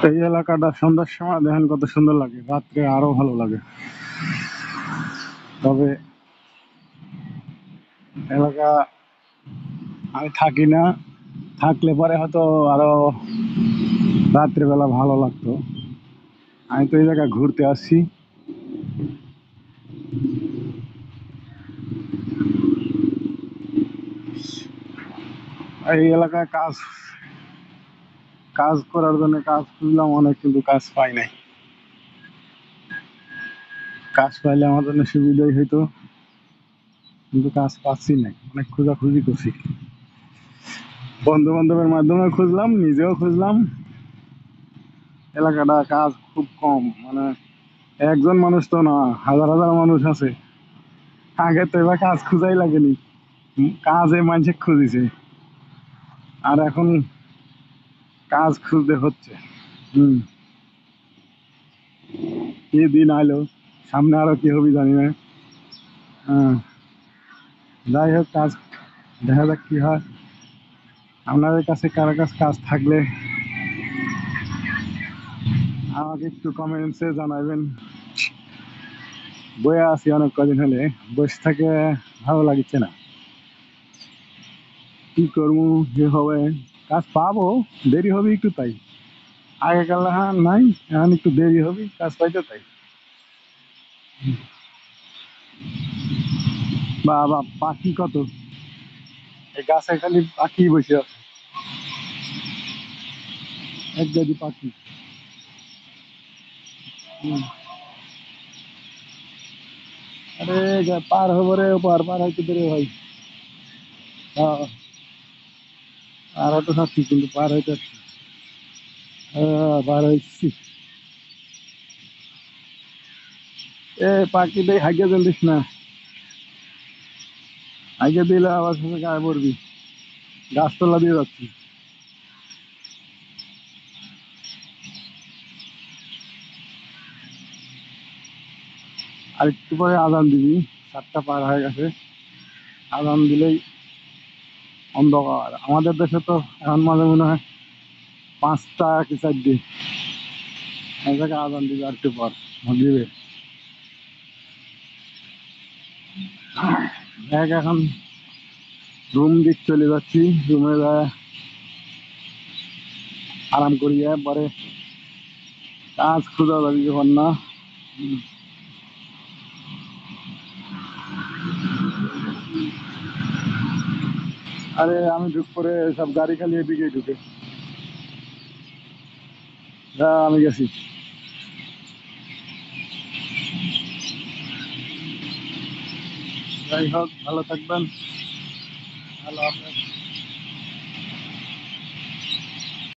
এই এলাকাটা সন্ধ্যার সময় দেখেন কত সুন্দর লাগে, রাত্রে আরো ভালো লাগে। তবে এলাকা আমি থাকি না, থাকলে পরে হয়তো আরো রাত্রেবেলা ভালো লাগতো। আমি তো এই জায়গায় ঘুরতে আসছি। এই এলাকায় কাজ কাজ করার জন্য কাজ খুঁজলাম অনেক, কিন্তু কাজ পাই নাই। কাজ পাইলে আমার জন্য সুবিধাই হইতো, কিন্তু কাজ পাচ্ছি না। অনেক খোঁজাখুঁজি করছি, বন্ধু বান্ধবের মাধ্যমে খুঁজলাম, নিজেও খুঁজলাম। এলাকাটা কাজ খুব কম, মানে একজন মানুষ তো না, হাজার হাজার মানুষ আছে। আগে তো এবার কাজ খুঁজাই লাগেনি, কাজে মানুষে খুঁজিছে। আর এখন কাজ খুঁজতে হচ্ছে। হম। কি দিন আইলো, সামনে আরো কি হবে জানি না। হ্যাঁ, যাই হোক, কাজ দেখা যাক কি হয়। আপনাদের কাছে কারো কাছে কাজ থাকলে আমাকে একটু কমেন্টসে জানাবেন। বয়ে আছি অনেক কদিন হলে, বসে থাকে ভালো লাগছে না। কি করবো, কি হবে, কাজ পাবো, দেরি হবে একটু তাই। আগেকার হ্যাঁ নাই, এখন একটু দেরি হবে কাজ পাইতে তাই। বা পাখি কত, এই গাছে খালি পাখি বসে আছে, এক গাড়ি পাখি। হুম। আরে পার হবো রে, পার পার হইতে দেরি ভাই। হ্যাঁ, আর হয়তো থাকছি, কিন্তু পার হইতে পারছি। হ্যাঁ, পার হইছি। এ পাখি দেখ, হাইকে দিস না, হাইকে দিলে আবার সাথে গায়ে পড়বি। গাছতলা দিয়ে যাচ্ছি। আর একটু পরে আজান দিবি, 7টা পার হয়ে গেছে। আজান দিলেই অন্ধকার। আমাদের দেশে তো এখন মাঝে মনে হয় 5টা কি 4টে, এক জায়গায় আজান দিবে আর একটু পর দিবে। দেখ এখন রুম দিক চলে যাচ্ছি, রুমে যায় আরাম করিয়ে পরে কাজ খোঁজা যাবে যখন না। আরে আমি ঢুক করে সব গাড়ি খালি এদিকে ঢুকে। হ্যাঁ, আমি গেছি। যাই হোক, ভালো থাকবেন। ভালো আপনার।